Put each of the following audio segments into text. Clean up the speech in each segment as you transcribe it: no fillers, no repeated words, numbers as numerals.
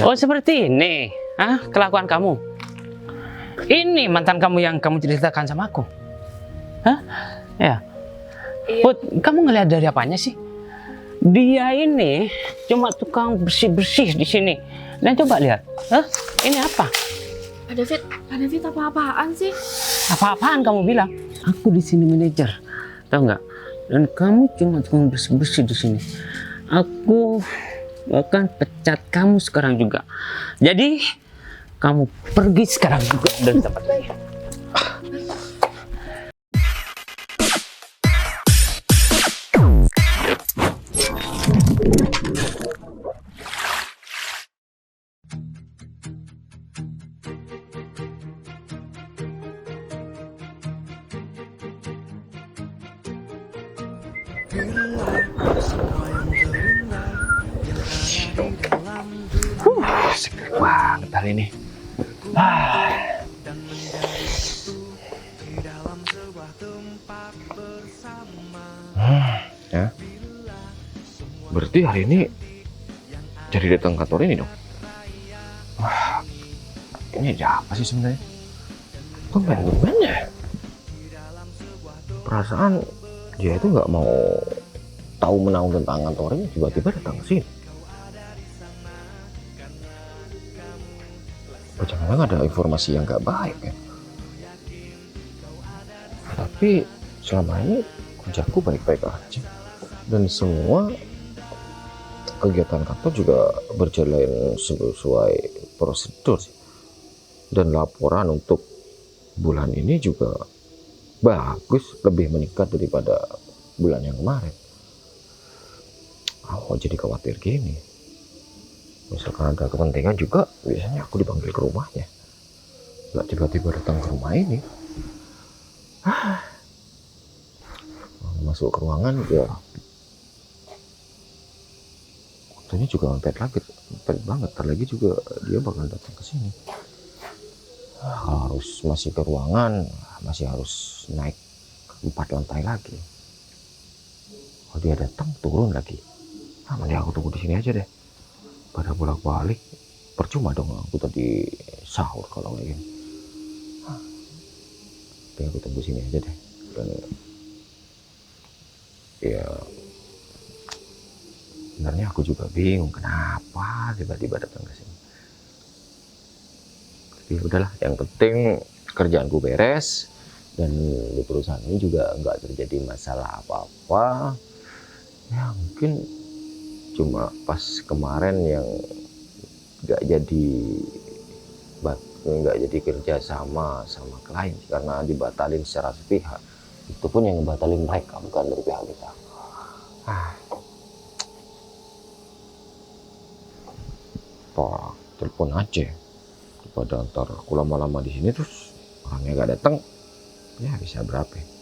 Oh, seperti ini. Kelakuan kamu. Ini mantan kamu yang kamu ceritakan sama aku. Hah? Ya. Iya. Put, kamu ngelihat dari apanya sih? Dia ini cuma tukang bersih-bersih di sini. Dan coba lihat. Ini apa? Pak David apa-apaan sih? Apa-apaan kamu bilang? Aku di sini manajer. Tahu nggak? Dan kamu cuma tukang bersih-bersih di sini. Aku akan pecat kamu sekarang juga. Jadi kamu pergi sekarang juga dari tempat ini. Seger banget hari ini. Ya. Berarti hari ini jadi datang kantor ini dong. Wah, ini ada apa sih sebenarnya? Tumben ya. Perasaan dia itu nggak mau tahu menau tentang kantor ini, tiba-tiba datang ke sini. Jangan-jangan ada informasi yang nggak baik ya. Tapi selama ini kerjaku baik-baik aja. Dan semua kegiatan kantor juga berjalan sesuai prosedur. Dan laporan untuk bulan ini juga bagus, lebih meningkat daripada bulan yang kemarin. Aku jadi khawatir gini. Misalkan ada kepentingan juga, biasanya aku dipanggil ke rumahnya. Nggak tiba-tiba datang ke rumah ini. Masuk ke ruangan, ya waktunya juga mepet banget. Ntar lagi juga dia bakal datang ke sini. Kalau harus masih ke ruangan, masih harus naik 4 lantai lagi. Kalau dia datang, turun lagi. Mending aku tunggu di sini aja deh. Pada bolak-balik, percuma dong aku tadi sahur kalau kayak gini. Tapi aku tunggu sini aja deh. Dan ya sebenarnya aku juga bingung kenapa tiba-tiba datang ke sini. Tapi udahlah, yang penting kerjaanku beres dan di perusahaan ini juga nggak terjadi masalah apa-apa. Ya mungkin cuma pas kemarin yang nggak jadi kerja sama klien karena dibatalin secara sepihak. Itu pun yang batalin mereka, bukan dari pihak kita. Telepon aja daripada ntar aku lama-lama di sini terus orangnya nggak datang, ya bisa berapa.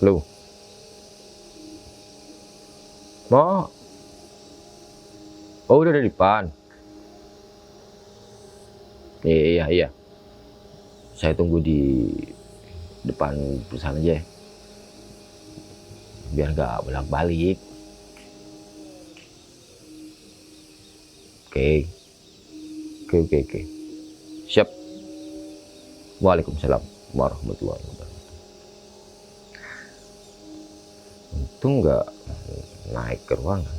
Halo, mau? Oh, udah di depan. Iya. Saya tunggu di depan perusahaan aja ya. Biar nggak bolak-balik. Oke. Siap. Waalaikumsalam warahmatullahi wabarakatuh. Untung nggak naik ke ruangan.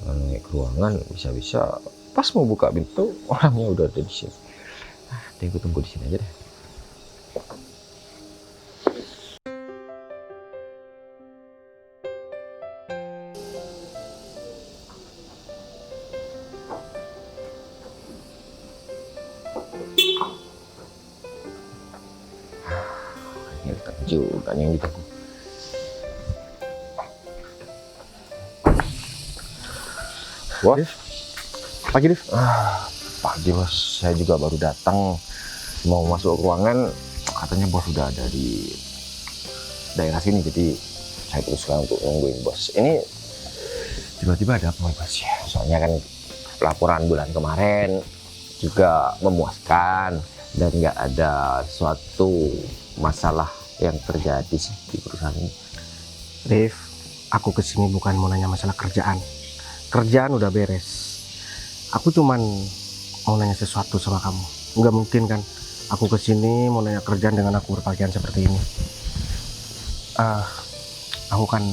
Kalau naik ke ruangan bisa-bisa pas mau buka pintu orangnya udah ada di sini. Aku tunggu di sini aja deh. Ini datang juga yang ditunggu. Wah, pagi Div. Pagi bos, saya juga baru datang. Mau masuk ke ruangan, katanya bos sudah ada di daerah sini, jadi saya teruskan untuk nungguin bos. Ini tiba-tiba ada apa bos ya? Soalnya kan laporan bulan kemarin juga memuaskan dan nggak ada suatu masalah yang terjadi sih di perusahaan ini? Rif, aku kesini bukan mau nanya masalah kerjaan. Kerjaan udah beres. Aku cuman mau nanya sesuatu sama kamu. Nggak mungkin kan aku kesini mau nanya kerjaan dengan aku berpakaian seperti ini. Aku kan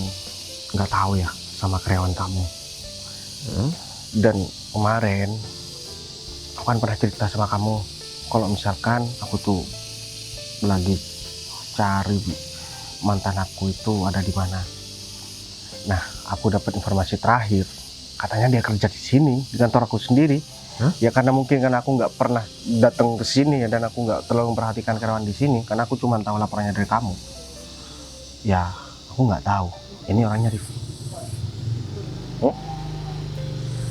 nggak tahu ya sama karyawan kamu. Dan kemarin aku kan pernah cerita sama kamu kalau misalkan aku tuh lagi cari mantan aku itu ada di mana. Nah, aku dapat informasi terakhir, katanya dia kerja di sini di kantor aku sendiri. Ya karena mungkin kan aku nggak pernah datang ke sini ya, dan aku nggak terlalu memperhatikan karyawan di sini karena aku cuma tahu laporannya dari kamu. Ya, aku nggak tahu ini orangnya Rif.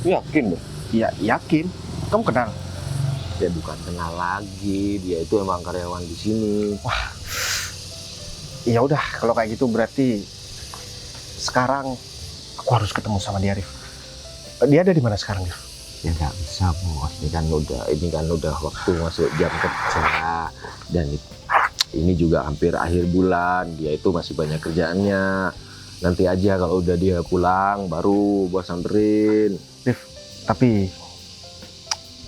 Yakin dong? Ya yakin, kamu kenal. Ya bukan kenal lagi, dia itu emang karyawan di sini. Ya udah, kalau kayak gitu berarti sekarang aku harus ketemu sama dia, Rif. Dia ada di mana sekarang, Rif? Ya nggak bisa bos, ini kan udah waktu masuk jam kerja, dan ini juga hampir akhir bulan, dia itu masih banyak kerjaannya. Nanti aja kalau udah dia pulang baru bos samperin. Rif, tapi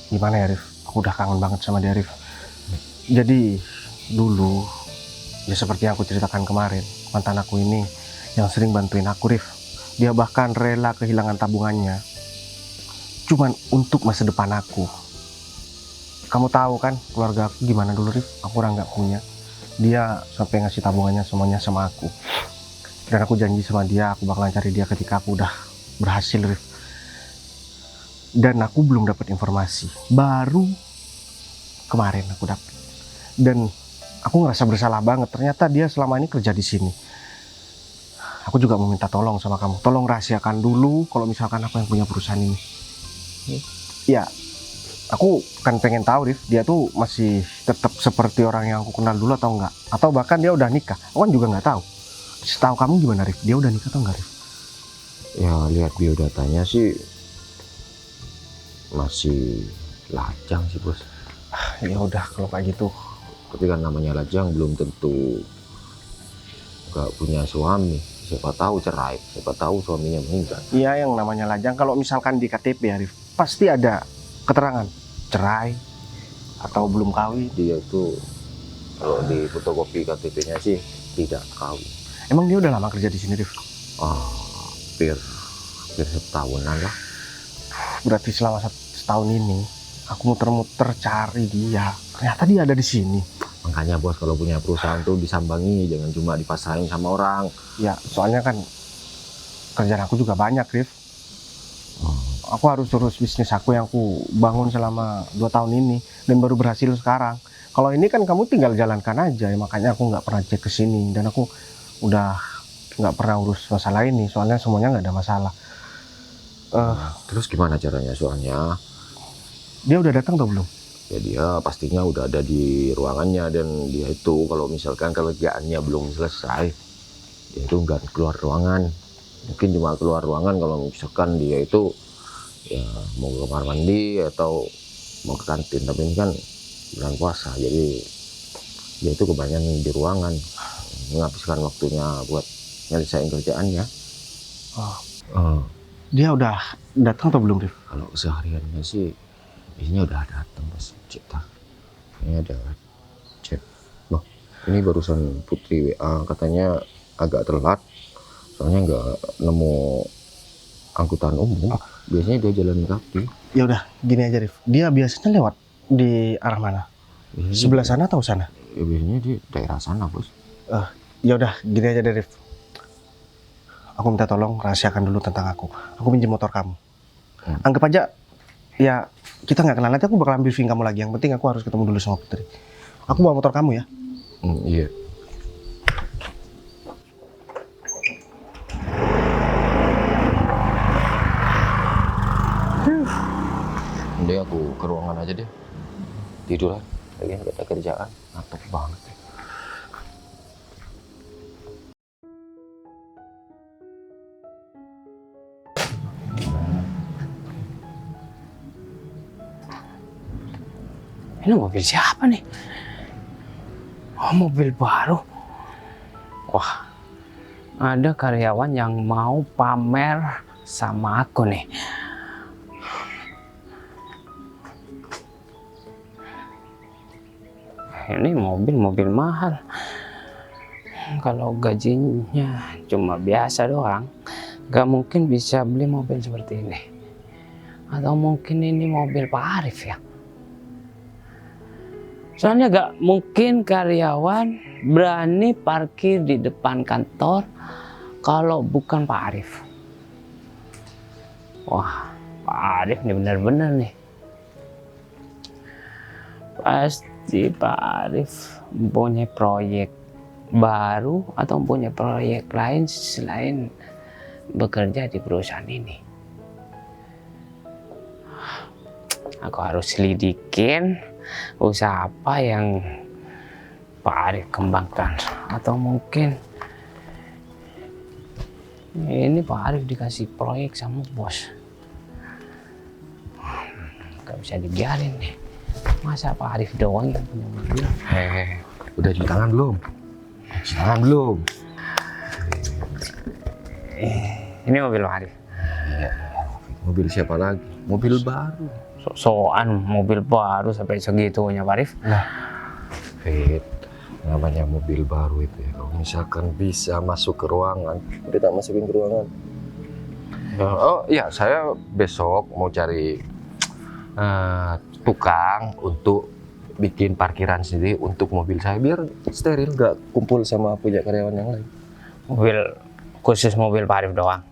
gimana ya Rif? Aku udah kangen banget sama dia, Rif. Jadi dulu ya seperti yang aku ceritakan kemarin, mantan aku ini yang sering bantuin aku, Rif. Dia bahkan rela kehilangan tabungannya cuman untuk masa depan aku. Kamu tahu kan keluarga aku gimana dulu, Rif. Aku orang nggak punya. Dia sampai ngasih tabungannya semuanya sama aku. Dan aku janji sama dia aku bakalan cari dia ketika aku udah berhasil, Rif. Dan aku belum dapat informasi. Baru kemarin aku dapat. Dan aku ngerasa bersalah banget. Ternyata dia selama ini kerja di sini. Aku juga mau minta tolong sama kamu. Tolong rahasiakan dulu kalau misalkan aku yang punya perusahaan ini. Ya, aku kan pengen tahu, Rif, dia tuh masih tetap seperti orang yang aku kenal dulu atau enggak. Atau bahkan dia udah nikah. Aku kan juga nggak tahu. Setahu kamu gimana, Rif? Dia udah nikah atau enggak, Rif? Ya lihat biodatanya sih masih lajang sih bos. Ya udah kalau kayak gitu. Tapi kan namanya lajang belum tentu nggak punya suami. Siapa tahu cerai, siapa tahu suaminya meninggal. Iya, yang namanya lajang kalau misalkan di KTP ya, Rif, pasti ada keterangan cerai atau belum kawin. Dia itu kalau di fotokopi KTP-nya sih tidak kawin. Emang dia udah lama kerja di sini, Rif? Hampir setahunan lah. Berarti selama setahun ini aku muter-muter cari dia. Ternyata dia ada di sini. Makanya bos kalau punya perusahaan tuh disambangi, jangan cuma dipasarin sama orang. Ya, soalnya kan kerjaan aku juga banyak, Rif. Aku harus urus bisnis aku yang aku bangun selama 2 tahun ini dan baru berhasil sekarang. Kalau ini kan kamu tinggal jalankan aja, ya, makanya aku nggak pernah cek ke sini dan aku udah nggak pernah urus masalah ini. Soalnya semuanya nggak ada masalah. Terus gimana caranya? Soalnya Dia udah datang atau belum? ya dia pastinya udah ada di ruangannya, dan dia itu kalau misalkan kerjaannya belum selesai, dia itu nggak keluar ruangan. Mungkin cuma keluar ruangan kalau misalkan dia itu ya mau ke kamar mandi atau mau ke kantin. Tapi ini kan bulan puasa, jadi dia itu kebanyakan di ruangan, menghabiskan waktunya buat nyelesain kerjaannya. Dia udah datang atau belum, Rif? Kalau sehariannya sih biasanya udah datang pas cerita. Ini ada chat. Loh, ini barusan Putri WA katanya agak telat soalnya nggak nemu angkutan umum. Biasanya dia jalan kaki. Ya udah, gini aja, Rif. Dia biasanya lewat di arah mana? Biasanya Sebelah sana atau sana? Ya biasanya di daerah sana bos. Ya udah, gini aja deh, Rif. Aku minta tolong rahasiakan dulu tentang aku. Aku pinjam motor kamu. Anggap aja ya kita nggak kenal, nanti aku bakal briefing kamu lagi. Yang penting aku harus ketemu dulu sama Putri. Aku bawa motor kamu ya. Iya. Udah aku ke ruangan aja deh. Tidur lah. Lagi nggak ada kerjaan. Ngantuk banget. Ini mobil siapa nih? Oh, mobil baru. Wah, ada karyawan yang mau pamer sama aku nih. Ini mobil mahal. Kalau gajinya cuma biasa doang, gak mungkin bisa beli mobil seperti ini. Atau mungkin ini mobil Pak Arif ya. Soalnya gak mungkin karyawan berani parkir di depan kantor kalau bukan Pak Arif. Wah, Pak Arif ini benar-benar nih. Pasti Pak Arif punya proyek baru atau punya proyek lain selain bekerja di perusahaan ini. Aku harus selidikin usaha apa yang Pak Arif kembangkan, atau mungkin ini Pak Arif dikasih proyek sama bos. Gak bisa dibiarin nih. Masa Pak Arif doang yang punya mobil? Udah cuci tangan belum? Cuci tangan belum? Ini mobil Pak Arif. Mobil siapa lagi? Mobil baru. So-soan mobil baru sampai segitunya Pak Arif. Fit, namanya mobil baru itu ya. Kalau misalkan bisa masuk ke ruangan, kita masukin ke ruangan. Oh iya, saya besok mau cari tukang untuk bikin parkiran sendiri untuk mobil saya biar steril, nggak kumpul sama punya karyawan yang lain. Mobil khusus mobil Pak Arif doang.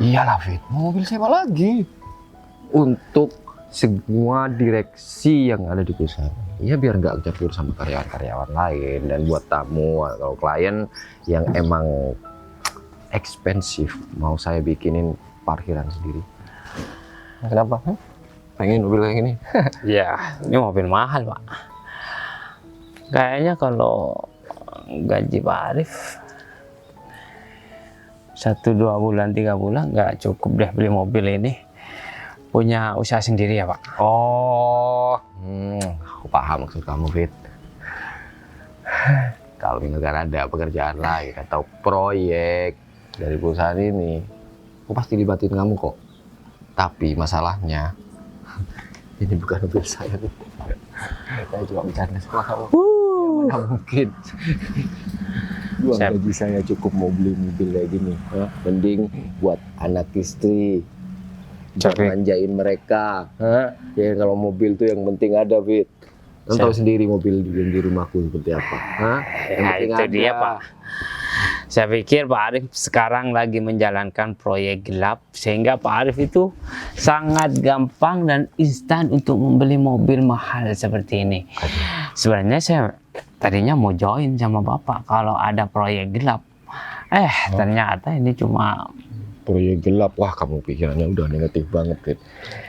Iyalah Fit, mobil siapa lagi? Untuk semua direksi yang ada di perusahaan. Ya biar nggak campur sama karyawan-karyawan lain, dan buat tamu atau klien yang emang ekspensif mau saya bikinin parkiran sendiri. Kenapa? Pengen mobil kayak gini? Ya, ini mobil mahal Pak. Kayaknya kalau gaji Pak Arif 1, 2 bulan, 3 bulan nggak cukup deh beli mobil ini. Punya usaha sendiri ya Pak? Oh, aku paham maksud kamu Fit. Kalau misalkan ada pekerjaan lain atau proyek dari perusahaan ini, aku pasti libatin kamu kok. Tapi masalahnya ini bukan mobil saya Fit. Saya cuma bercanda sama kamu. Nggak mungkin. Uang gaji saya cukup mau beli mobil kayak gini. Mending buat anak istri, buat manjain mereka. Ya kalau mobil tuh yang penting ada Fit. Kamu tahu sendiri mobil yang di rumahku seperti apa. Yang penting itu ada. dia Pak. Saya pikir Pak Arif sekarang lagi menjalankan proyek gelap, sehingga Pak Arif itu sangat gampang dan instan untuk membeli mobil mahal seperti ini. Sebenarnya saya tadinya mau join sama Bapak kalau ada proyek gelap. Ternyata ini cuma Proyek gelap. Wah, kamu pikirannya udah negatif banget Fit.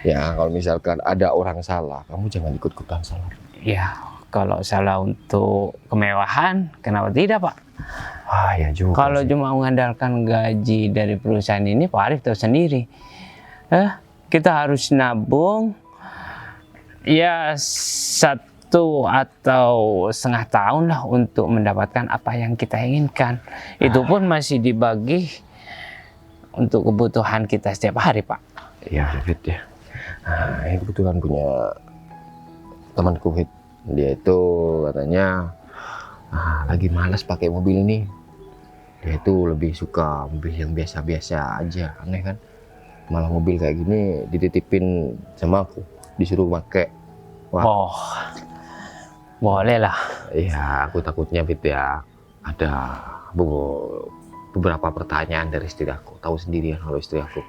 Ya kalau misalkan ada orang salah, kamu jangan ikut-ikutan salah. ya kalau salah untuk kemewahan, kenapa tidak Pak? Ya juga. Kalau cuma mengandalkan gaji dari perusahaan ini, Pak Arif tahu sendiri. Kita harus nabung ya 1 atau setengah tahun lah untuk mendapatkan apa yang kita inginkan. Itu pun masih dibagi untuk kebutuhan kita setiap hari, Pak. Iya, Fit ya. Ini kebetulan punya temanku Fit. Dia itu katanya lagi malas pakai mobil ini. Dia itu lebih suka mobil yang biasa-biasa aja. Aneh kan? Malah mobil kayak gini dititipin sama aku, disuruh pakai. Wah. Oh, boleh lah. Iya, aku takutnya Fit ya. Ada beberapa pertanyaan dari istri aku. Tahu sendiri ya kalau istri aku.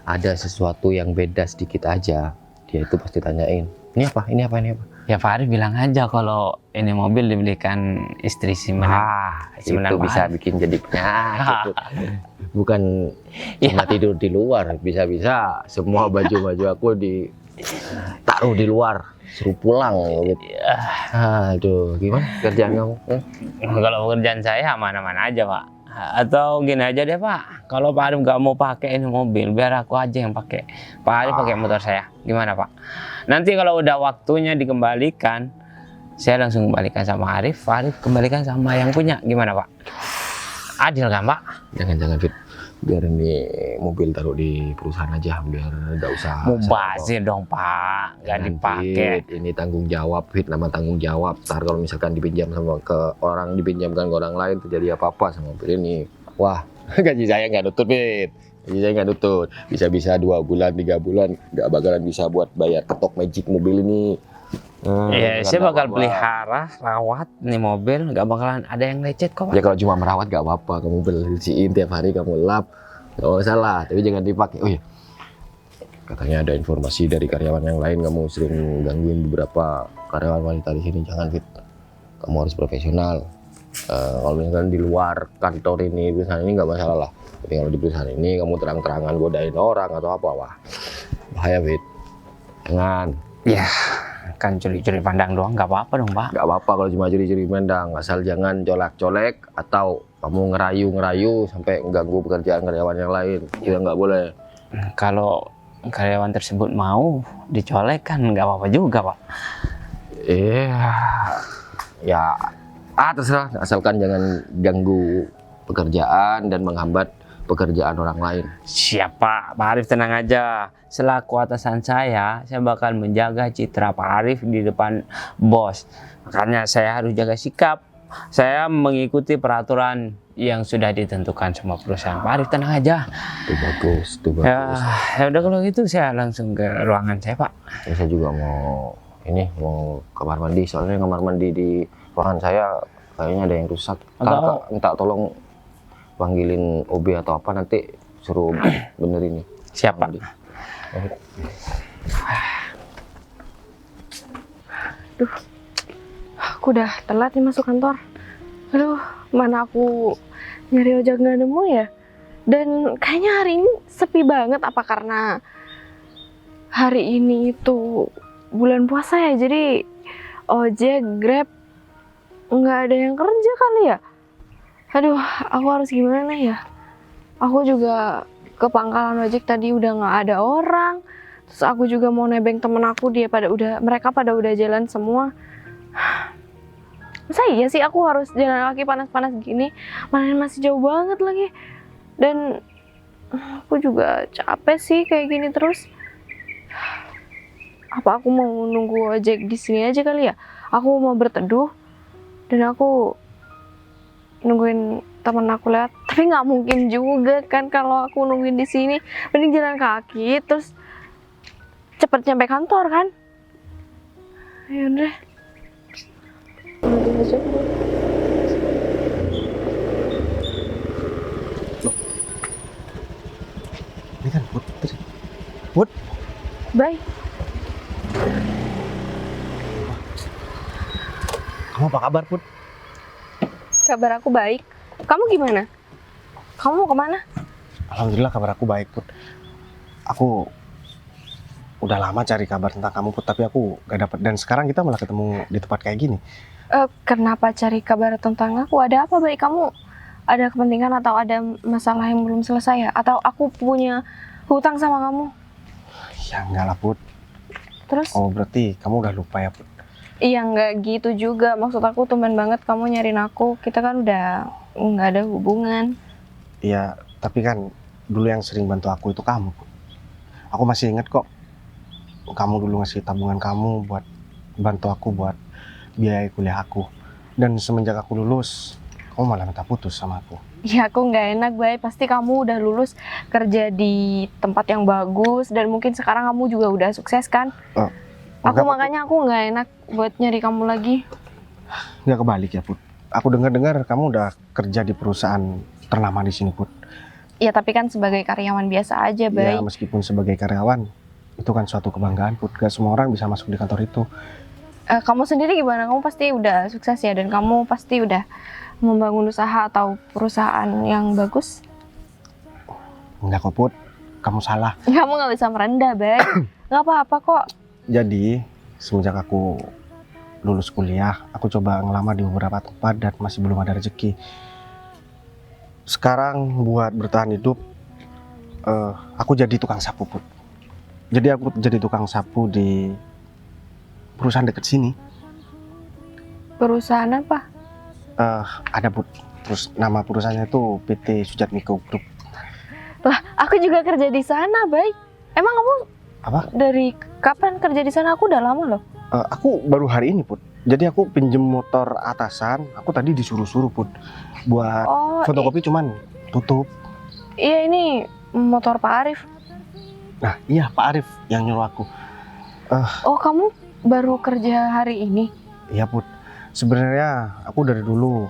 Ada sesuatu yang beda sedikit aja, dia itu pasti tanyain. Ini apa? Ini apa? Ini apa? Ya Pak Arif bilang aja kalau ini mobil dibelikan istri Itu bisa bikin jadi gitu. Bukan cuma tidur di luar, bisa-bisa semua baju-baju aku ditaruh di luar, suruh pulang gitu. Aduh, gimana kerjaan kamu? Kalau pekerjaan saya mana-mana aja Pak. Atau gini aja deh Pak, kalau Pak Arif nggak mau pakai ini mobil, biar aku aja yang pakai. Pak Arif pakai motor saya, gimana Pak? Nanti kalau udah waktunya dikembalikan, saya langsung kembalikan sama Arif kembalikan sama yang punya. Gimana Pak? Adil kan Pak? Jangan Fit, biar ini mobil taruh di perusahaan aja, biar nggak usah. Mubazir dong Pak, nggak dipakai. Fit, ini tanggung jawab Fit, nama tanggung jawab. Ntar kalau misalkan dipinjam sama ke orang, dipinjamkan ke orang lain, terjadi apa-apa sama mobil ini, wah gaji saya nggak nutut Fit. Gaji saya nggak nutut, bisa-bisa 2 bulan 3 bulan nggak bakalan bisa buat bayar ketok magic mobil ini. Iya, saya bakal pelihara, rawat nih mobil, nggak bakalan ada yang lecet kok Pak. Ya kalau cuma merawat nggak apa-apa, kamu bersihin tiap hari, kamu lap, nggak masalah. Tapi jangan dipakai. Oh iya, katanya ada informasi dari karyawan yang lain, kamu sering gangguin beberapa karyawan wanita di sini. Jangan Fit, kamu harus profesional. Kalau misalkan di luar kantor ini, perusahaan ini nggak masalah lah. Tapi kalau di perusahaan ini kamu terang-terangan godain orang atau apa, wah bahaya Fit. Jangan. Ya, kan curi-curi pandang doang, nggak apa-apa dong Pak. Nggak apa-apa kalau cuma curi-curi pandang, asal jangan colek-colek atau kamu ngerayu-ngerayu sampai mengganggu pekerjaan karyawan yang lain. Itu nggak boleh. Kalau karyawan tersebut mau dicolek kan nggak apa-apa juga Pak. Ya terserah, asalkan jangan ganggu pekerjaan dan menghambat pekerjaan orang lain. Siapa? Pak Arif tenang aja. Selaku atasan saya bakal menjaga citra Pak Arif di depan bos. Makanya saya harus jaga sikap. Saya mengikuti peraturan yang sudah ditentukan sama perusahaan. Pak Arif tenang aja. Itu bagus, itu bagus. Ya udah kalau gitu saya langsung ke ruangan saya Pak. Ya, saya juga mau kamar mandi, soalnya kamar mandi di ruangan saya kayaknya ada yang rusak. Minta tolong panggilin OB atau apa, nanti suruh benerin nih. Siapa? Duh, aku udah telat nih masuk kantor. Aduh, mana aku nyari ojek nggak nemu ya? Dan kayaknya hari ini sepi banget. Apa karena hari ini itu bulan puasa ya? Jadi ojek, Grab nggak ada yang kerja kali ya? Aduh, aku harus gimana ya? Aku juga ke pangkalan ojek tadi udah nggak ada orang. Terus aku juga mau nebeng temen aku, mereka pada udah jalan semua. Masa iya sih aku harus jalan kaki panas-panas gini? Mana masih jauh banget lagi. Dan aku juga capek sih kayak gini terus. Apa aku mau nunggu ojek di sini aja kali ya? Aku mau berteduh dan aku nungguin temen aku lewat, tapi nggak mungkin juga kan kalau aku nungguin di sini. Mending jalan kaki terus cepet nyampe kantor kan. Ayo deh, nanti aja dulu. Ini kan Put. Bye. Kamu apa kabar Put? Kabar aku baik. Kamu gimana? Kamu mau kemana? Alhamdulillah kabar aku baik Put. Aku udah lama cari kabar tentang kamu Put, tapi aku gak dapet. Dan sekarang kita malah ketemu di tempat kayak gini. Kenapa cari kabar tentang aku? Ada apa baik? Kamu ada kepentingan atau ada masalah yang belum selesai ya? Atau aku punya hutang sama kamu? Ya enggak lah Put. Terus? Oh berarti kamu udah lupa ya Put? Iya nggak gitu juga. Maksud aku tumben banget kamu nyariin aku. Kita kan udah nggak ada hubungan. Iya, tapi kan dulu yang sering bantu aku itu kamu Put. Aku masih inget kok. Kamu dulu ngasih tabungan kamu buat bantu aku buat biaya kuliah aku. Dan semenjak aku lulus, kamu malah minta putus sama aku. Ya aku nggak enak, Bay. Pasti kamu udah lulus kerja di tempat yang bagus dan mungkin sekarang kamu juga udah sukses kan? Makanya aku nggak enak buat nyari kamu lagi. Nggak kebalik ya Put. Aku dengar-dengar kamu udah kerja di perusahaan ternama di sini Put. Ya tapi kan sebagai karyawan biasa aja, Bay. Ya meskipun sebagai karyawan, itu kan suatu kebanggaan Put. Gak semua orang bisa masuk di kantor itu. Kamu sendiri gimana? Kamu pasti udah sukses ya dan kamu pasti udah membangun usaha atau perusahaan yang bagus? Enggak kok Put, kamu salah. Kamu nggak bisa merendah, Bay. Nggak apa-apa kok. Jadi semenjak aku lulus kuliah, aku coba ngelamar di beberapa tempat dan masih belum ada rezeki. Sekarang buat bertahan hidup, aku jadi tukang sapu Put. Jadi aku jadi tukang sapu di perusahaan deket sini. Perusahaan apa? Ada Put. Terus nama perusahaannya itu PT Sujatmiko Group. Lah, aku juga kerja di sana, Bay. Emang kamu Apa? dari kapan kerja di sana? Aku udah lama loh. Aku baru hari ini Put. Jadi aku pinjem motor atasan. Aku tadi disuruh-suruh Put buat Oh, fotokopi, cuman tutup. iya ini motor Pak Arif. Nah iya, Pak Arif yang nyuruh aku. Oh, kamu baru kerja hari ini? Iya Put. Sebenarnya aku dari dulu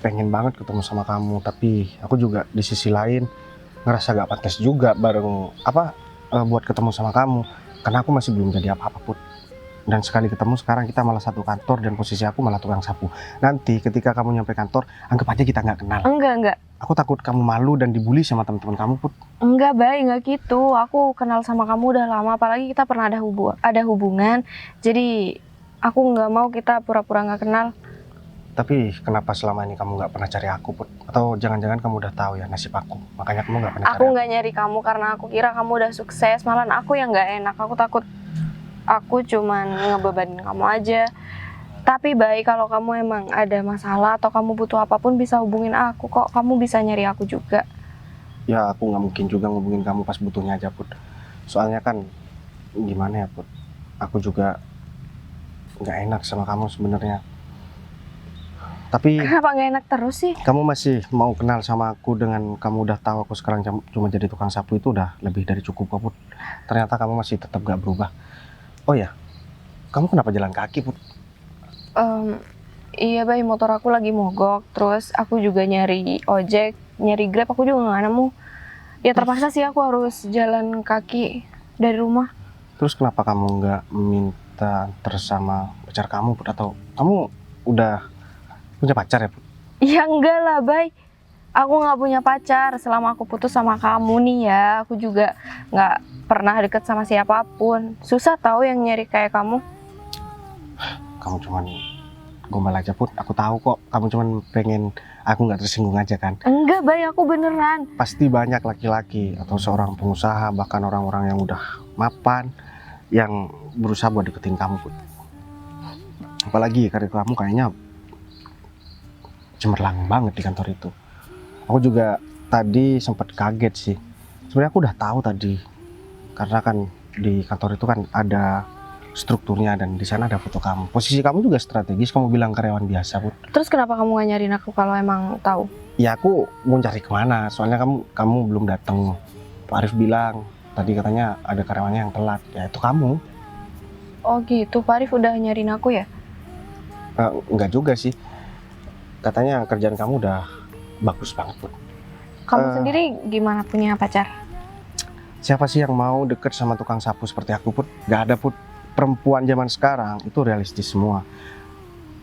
pengen banget ketemu sama kamu, tapi aku juga di sisi lain ngerasa gak pantas juga buat ketemu sama kamu, karena aku masih belum jadi apa-apa Put. Dan sekali ketemu sekarang kita malah satu kantor dan posisi aku malah tukang sapu. Nanti ketika kamu nyampe kantor, anggap aja kita nggak kenal. Enggak. Aku takut kamu malu dan dibully sama teman-teman kamu Put. Enggak, Bay, enggak gitu. Aku kenal sama kamu udah lama, apalagi kita pernah ada hubungan. Jadi aku nggak mau kita pura-pura nggak kenal. Tapi kenapa selama ini kamu nggak pernah cari aku Put? Atau jangan-jangan kamu udah tahu ya nasib aku, makanya kamu nggak pernah cari Aku nggak nyari kamu karena aku kira kamu udah sukses. Malah aku yang nggak enak. Aku takut aku cuman ngebebanin kamu aja. Tapi baik, kalau kamu emang ada masalah atau kamu butuh apapun bisa hubungin aku kok. Kamu bisa nyari aku juga. Ya aku nggak mungkin juga ngubungin kamu pas butuhnya aja Put. Soalnya kan gimana ya Put, aku juga nggak enak sama kamu sebenarnya. Tapi Kenapa nggak enak terus sih? kamu masih mau kenal sama aku dengan kamu udah tahu aku sekarang cuma jadi tukang sapu, itu udah lebih dari cukup kok Put. Ternyata kamu masih tetap gak berubah. Oh ya, kamu kenapa jalan kaki Put? Iya, Bay, motor aku lagi mogok. Terus aku juga nyari ojek, nyari Grab, aku juga nggak nemu. Ya terpaksa sih aku harus jalan kaki dari rumah. Terus kenapa kamu nggak minta antar sama pacar kamu Put? Atau kamu udah punya pacar ya Put? Ya enggak lah, Bay. Aku nggak punya pacar. Selama aku putus sama kamu nih ya, aku juga nggak pernah deket sama siapapun. Susah tahu yang nyari kayak kamu. Kamu cuman gombal aja Put. Aku tahu kok kamu cuman pengen aku nggak tersinggung aja kan. Enggak, Bay, aku beneran. Pasti banyak laki-laki atau seorang pengusaha, bahkan orang-orang yang udah mapan yang berusaha buat deketin kamu Put. Apalagi karir kamu kayaknya cemerlang banget di kantor itu. Aku juga tadi sempat kaget sih. Sebenarnya aku udah tahu tadi, karena kan di kantor itu kan ada strukturnya dan di sana ada foto kamu. Posisi kamu juga strategis, kamu bilang karyawan biasa Put. Terus kenapa kamu nggak nyariin aku kalau emang tahu? Ya aku mau cari kemana, soalnya kamu belum datang. Pak Arif bilang tadi katanya ada karyawannya yang telat, ya itu kamu. Oh gitu, Pak Arif udah nyariin aku ya? Enggak juga sih, katanya kerjaan kamu udah bagus banget Put. Kamu sendiri gimana, punya pacar? Siapa sih yang mau deket sama tukang sapu seperti aku Put? Gak ada Put. Perempuan zaman sekarang itu realistis semua.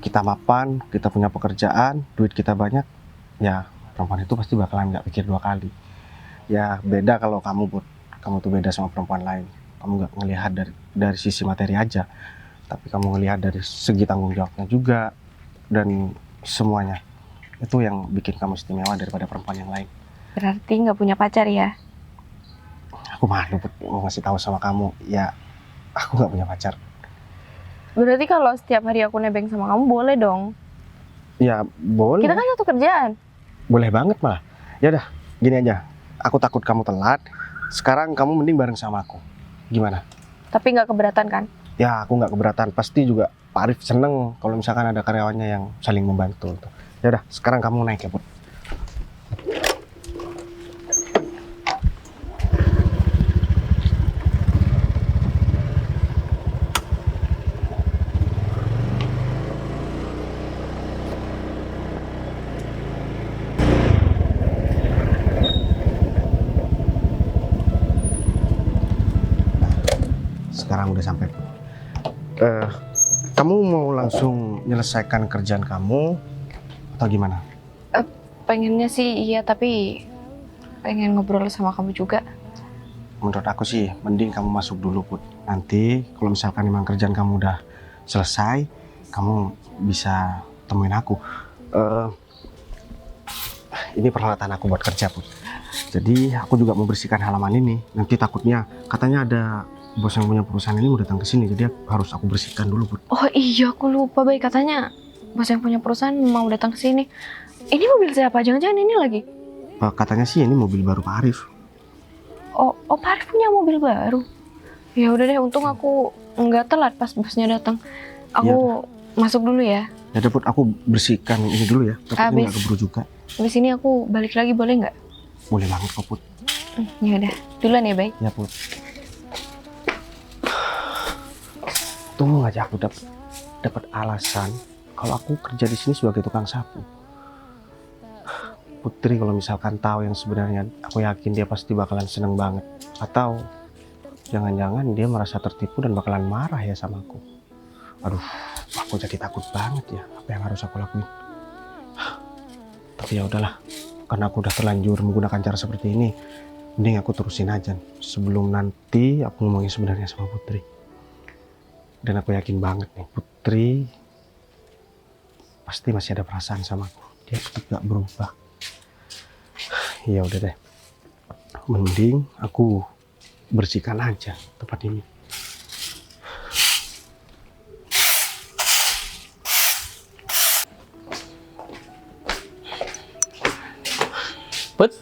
Kita mapan, kita punya pekerjaan, duit kita banyak, ya perempuan itu pasti bakalan gak pikir dua kali. Ya beda kalau kamu Put. Kamu tuh beda sama perempuan lain. Kamu gak ngelihat dari sisi materi aja, tapi kamu ngelihat dari segi tanggung jawabnya juga dan semuanya. Itu yang bikin kamu istimewa daripada perempuan yang lain. Berarti nggak punya pacar ya? Aku malu Put, mau ngasih tahu sama kamu, ya aku nggak punya pacar. Berarti kalau setiap hari aku nebeng sama kamu boleh dong? Ya boleh. Kita kan satu kerjaan. Boleh banget malah. Ya udah, gini aja. Aku takut kamu telat. Sekarang kamu mending bareng sama aku. Gimana? Tapi nggak keberatan kan? Ya aku nggak keberatan. Pasti juga Pak Arif seneng kalau misalkan ada karyawannya yang saling membantu. Ya udah, sekarang kamu naik ya Put. Sekarang udah sampai. Kamu mau langsung menyelesaikan kerjaan kamu atau gimana? Pengennya sih iya, tapi pengen ngobrol sama kamu juga. Menurut aku sih mending kamu masuk dulu Put. Nanti kalau misalkan memang kerjaan kamu udah selesai, kamu bisa temuin aku. Ini peralatan aku buat kerja Put. Jadi aku juga mau bersihkan halaman ini. Nanti takutnya katanya ada bos yang punya perusahaan ini mau datang ke sini, jadi harus aku bersihkan dulu Put. Oh iya, aku lupa, Bay. Katanya bos yang punya perusahaan mau datang ke sini. Ini mobil siapa? Jangan-jangan ini lagi. Katanya sih ini mobil baru Pak Arif. Oh, Pak Arif punya mobil baru. Ya udah deh, untung aku nggak telat pas bosnya datang. Aku masuk dulu ya. Ya udah Put, aku bersihkan ini dulu ya. Tapi nggak keburu juga. Habis ini aku balik lagi boleh nggak? Boleh banget kok Put. Ya udah, duluan ya, Bay. Ya Put. Tunggu aja aku dapat alasan kalau aku kerja di sini sebagai tukang sapu. Putri kalau misalkan tahu yang sebenarnya, aku yakin dia pasti bakalan seneng banget. Atau jangan-jangan dia merasa tertipu dan bakalan marah ya sama aku. Aduh, aku jadi takut banget ya. Apa yang harus aku lakuin? Tapi ya udahlah, karena aku udah terlanjur menggunakan cara seperti ini, mending aku terusin aja sebelum nanti aku ngomongin sebenarnya sama Putri. Dan aku yakin banget nih, Putri pasti masih ada perasaan sama aku. Dia tidak berubah. Ya udah deh, mending aku bersihkan aja tempat ini. Put,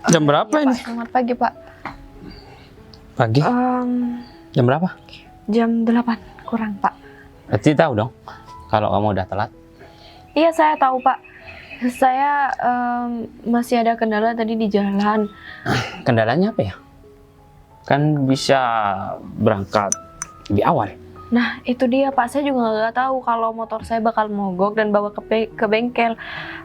jam berapa Ya, ini? Pak. Selamat pagi, Pak. Pagi? Jam berapa? Jam 8 kurang, Pak. Berarti tahu dong kalau kamu udah telat. Iya, saya tahu, Pak. Saya masih ada kendala tadi di jalan. Kendalanya apa ya? Kan bisa berangkat lebih awal. Nah, itu dia, Pak. Saya juga nggak tahu kalau motor saya bakal mogok dan bawa ke bengkel.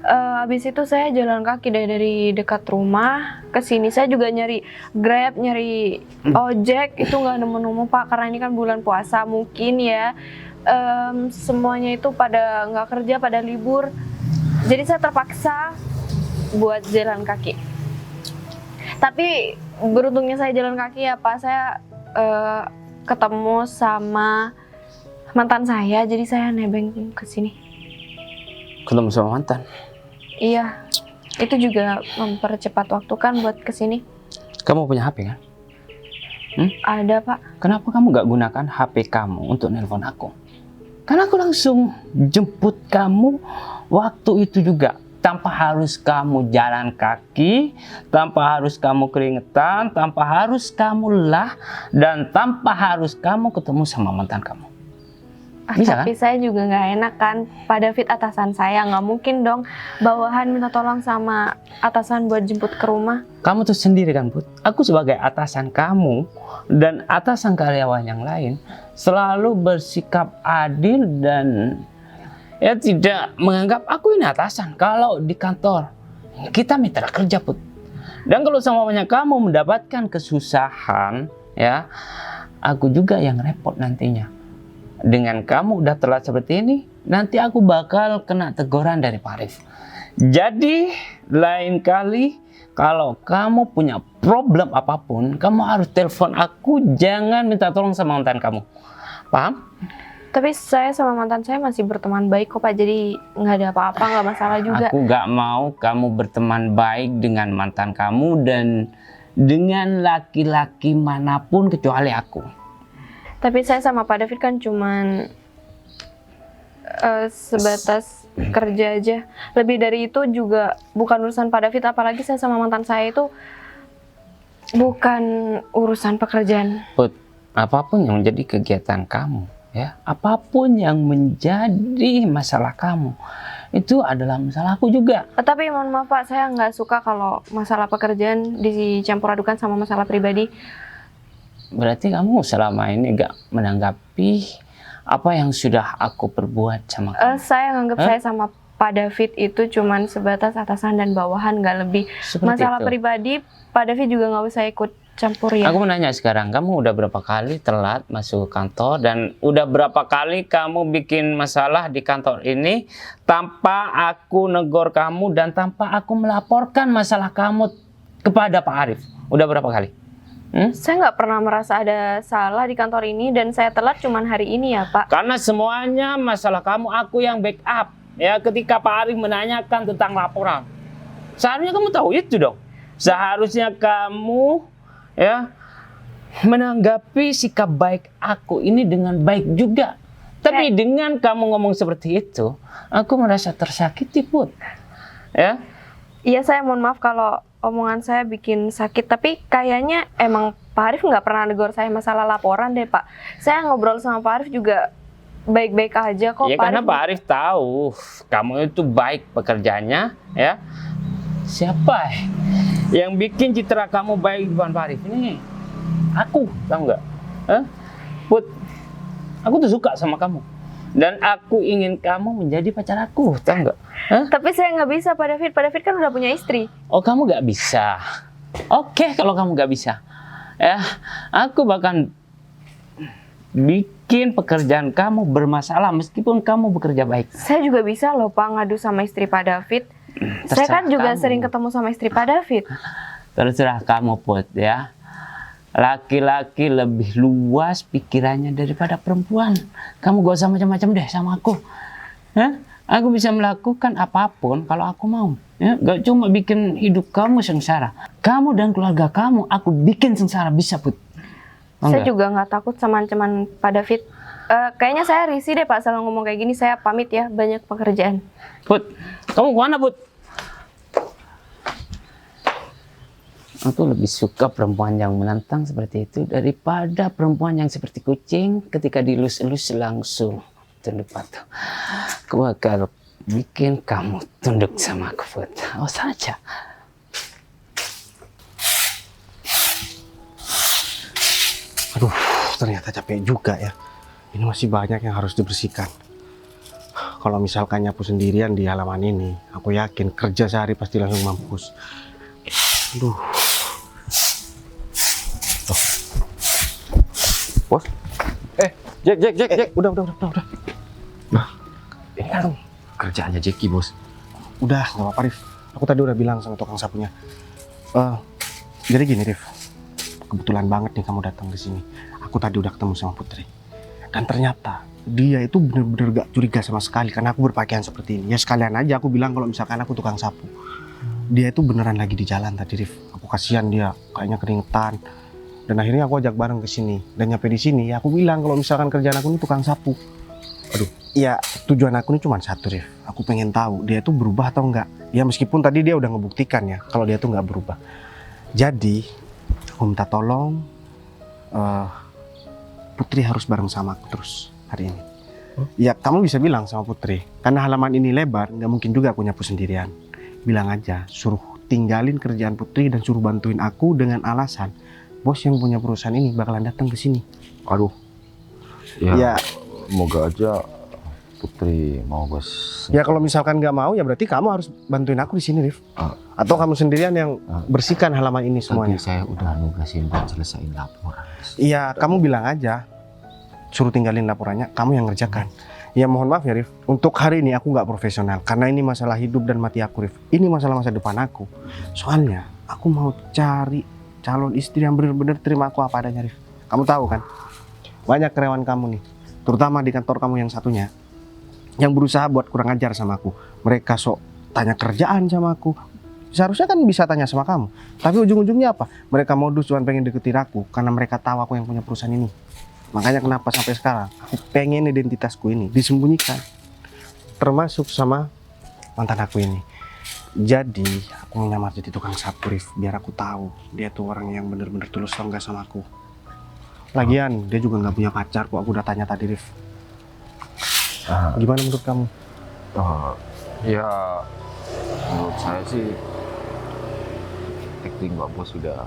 Habis itu saya jalan kaki dari dekat rumah ke sini. Saya juga nyari Grab, nyari ojek. Itu nggak nemu-nemu, Pak. Karena ini kan bulan puasa. Mungkin ya semuanya itu pada nggak kerja, pada libur. Jadi saya terpaksa buat jalan kaki. Tapi beruntungnya saya jalan kaki ya, Pak. Saya ketemu sama mantan saya, jadi saya nebeng ke sini. Ketemu sama mantan? Iya, itu juga mempercepat waktu kan buat ke sini. Kamu punya HP kan? Ada, Pak. Kenapa kamu gak gunakan HP kamu untuk nelpon aku? Karena aku langsung jemput kamu waktu itu juga. Tanpa harus kamu jalan kaki, tanpa harus kamu keringetan, tanpa harus kamu lelah, dan tanpa harus kamu ketemu sama mantan kamu. Bisa, Tapi saya juga nggak enak kan, Pak David atasan saya, nggak mungkin dong bawahan minta tolong sama atasan buat jemput ke rumah. Kamu tuh sendiri kan, Put? Aku sebagai atasan kamu dan atasan karyawan yang lain selalu bersikap adil dan ya tidak menganggap aku ini atasan. Kalau di kantor kita mitra kerja, Put. Dan kalau semuanya kamu mendapatkan kesusahan, ya aku juga yang repot nantinya. Dengan kamu udah telat seperti ini, nanti aku bakal kena teguran dari Pak Arif. Jadi lain kali kalau kamu punya problem apapun, kamu harus telepon aku, jangan minta tolong sama mantan kamu. Paham? Tapi saya sama mantan saya masih berteman baik kok, Pak. Jadi nggak ada apa-apa, nggak masalah juga. Aku gak mau kamu berteman baik dengan mantan kamu dan dengan laki-laki manapun kecuali aku. Tapi saya sama Pak David kan cuman sebatas kerja aja. Lebih dari itu juga bukan urusan Pak David, apalagi saya sama mantan saya itu bukan urusan pekerjaan. Put, apapun yang menjadi kegiatan kamu, ya, apapun yang menjadi masalah kamu, itu adalah masalahku juga. Tapi mohon maaf Pak, saya nggak suka kalau masalah pekerjaan dicampur adukan sama masalah pribadi. Berarti kamu selama ini gak menanggapi apa yang sudah aku perbuat sama kamu? Saya nganggap saya sama Pak David itu cuman sebatas atasan dan bawahan, nggak lebih. Seperti Masalah itu. pribadi, Pak David juga nggak usah ikut campur ya. Aku mau nanya sekarang, kamu udah berapa kali telat masuk kantor dan udah berapa kali kamu bikin masalah di kantor ini tanpa aku negor kamu dan tanpa aku melaporkan masalah kamu kepada Pak Arif? Udah berapa kali? Saya nggak pernah merasa ada salah di kantor ini dan saya telat cuman hari ini ya Pak. Karena semuanya masalah kamu, aku yang backup. Ya, ketika Pak Arif menanyakan tentang laporan, seharusnya kamu tahu itu dong. Seharusnya kamu ya menanggapi sikap baik aku ini dengan baik juga. Tapi dengan kamu ngomong seperti itu, aku merasa tersakiti, Put. Ya? Iya, saya mohon maaf kalau omongan saya bikin sakit. Tapi kayaknya emang Pak Arif nggak pernah negor saya masalah laporan deh, Pak. Saya ngobrol sama Pak Arif juga baik-baik aja kok. Ya karena Pak Arif tahu kamu itu baik pekerjaannya, ya. Siapa yang bikin citra kamu baik di depan Pak Arif? Ini aku, tahu nggak? Put, aku tuh suka sama kamu. Dan aku ingin kamu menjadi pacar aku, tahu nggak? Tapi saya nggak bisa, Pak David. Pak David kan udah punya istri. Oh, kamu nggak bisa? Oke, kalau kamu nggak bisa, ya, aku bahkan bikin pekerjaan kamu bermasalah meskipun kamu bekerja baik. Saya juga bisa loh, Pak, ngadu sama istri Pak David. Saya kan juga sering ketemu sama istri Pak David. Terserah kamu, Put, ya. Laki-laki lebih luas pikirannya daripada perempuan. Kamu gak usah macam-macam deh sama aku. Aku bisa melakukan apapun kalau aku mau. Ya, gak cuma bikin hidup kamu sengsara. Kamu dan keluarga kamu aku bikin sengsara, bisa, Put. Saya juga nggak takut sama ancaman Pak David. Kayaknya saya risih deh, Pak, selalu ngomong kayak gini. Saya pamit ya, banyak pekerjaan. Put, kamu kemana, Put? Aku lebih suka perempuan yang menantang seperti itu daripada perempuan yang seperti kucing ketika dilus-elus langsung tunduk patuh. Aku bakal bikin kamu tunduk sama aku, Put. Oh saja. Aduh, ternyata capek juga ya. Ini masih banyak yang harus dibersihkan. Kalau misalkan nyapu sendirian di halaman ini, aku yakin kerja sehari pasti langsung mampus. Aduh. Bos? Jack. Udah. Nah, ini kan kerjaannya Jackie, Bos. Udah, nggak apa-apa, Rif. Aku tadi udah bilang sama tukang sapunya. Jadi gini, Rif. Kebetulan banget nih kamu datang ke sini. Aku tadi udah ketemu sama Putri. Dan ternyata dia itu bener-bener gak curiga sama sekali karena aku berpakaian seperti ini. Ya sekalian aja aku bilang kalau misalkan aku tukang sapu. Dia itu beneran lagi di jalan tadi, Rif. Aku kasihan dia, kayaknya keringetan. Dan akhirnya aku ajak bareng ke sini. Dan nyampe di sini, ya aku bilang kalau misalkan kerjaan aku ini tukang sapu. Aduh, ya tujuan aku ini cuma satu, Rif. Aku pengen tahu dia itu berubah atau enggak. Ya meskipun tadi dia udah ngebuktikan ya kalau dia tuh nggak berubah. Jadi aku minta tolong Putri harus bareng sama aku terus hari ini. Ya kamu bisa bilang sama Putri, karena halaman ini lebar, nggak mungkin juga aku nyapu sendirian. Bilang aja, suruh tinggalin kerjaan Putri dan suruh bantuin aku dengan alasan bos yang punya perusahaan ini bakalan datang ke sini. Aduh. Ya, semoga aja Putri mau, Bos. Ya kalau misalkan nggak mau, ya berarti kamu harus bantuin aku di sini, Rif. Atau kamu sendirian yang bersihkan halaman ini semuanya. Tadi saya udah nugasin buat selesaiin laporan. Iya, kamu bilang aja, suruh tinggalin laporannya, kamu yang ngerjakan. Ya mohon maaf ya, Rif. Untuk hari ini aku nggak profesional, karena ini masalah hidup dan mati aku, Rif. Ini masalah masa depan aku. Soalnya aku mau cari calon istri yang benar-benar terima aku apa adanya, Rif. Kamu tahu kan, banyak karyawan kamu nih, terutama di kantor kamu yang satunya, yang berusaha buat kurang ajar sama aku. Mereka sok tanya kerjaan sama aku. Seharusnya kan bisa tanya sama kamu. Tapi ujung-ujungnya apa? Mereka modus cuma pengen deketin aku karena mereka tahu aku yang punya perusahaan ini. Makanya kenapa sampai sekarang aku pengen identitasku ini disembunyikan. Termasuk sama mantan aku ini. Jadi aku menyamar jadi tukang sapu, Rif, biar aku tahu dia tuh orang yang bener-bener tulus atau enggak sama aku. Lagian dia juga nggak punya pacar kok, aku udah tanya tadi, Rif. Gimana menurut kamu? Ya menurut saya sih acting Mbak Bos sudah